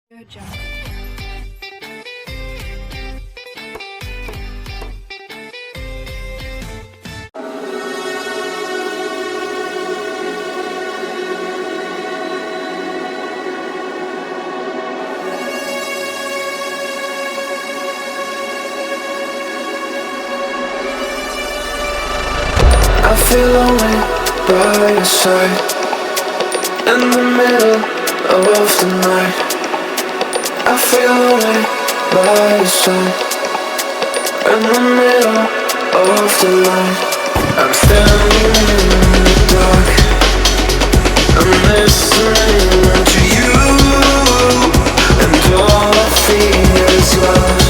Good job. I feel lonely by your side in the middle of the night. I feel lonely by your side in the middle of the night. I'm standing in the dark. I'm listening to you, and all I feel is love.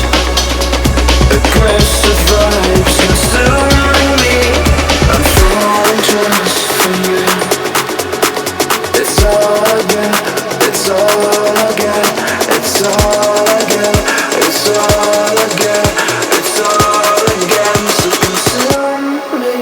Aggressive vibes consuming me. I'm falling just for you. It's all I get. It's all I get. It's all I get. It's all I get. It's all I get. So consume me.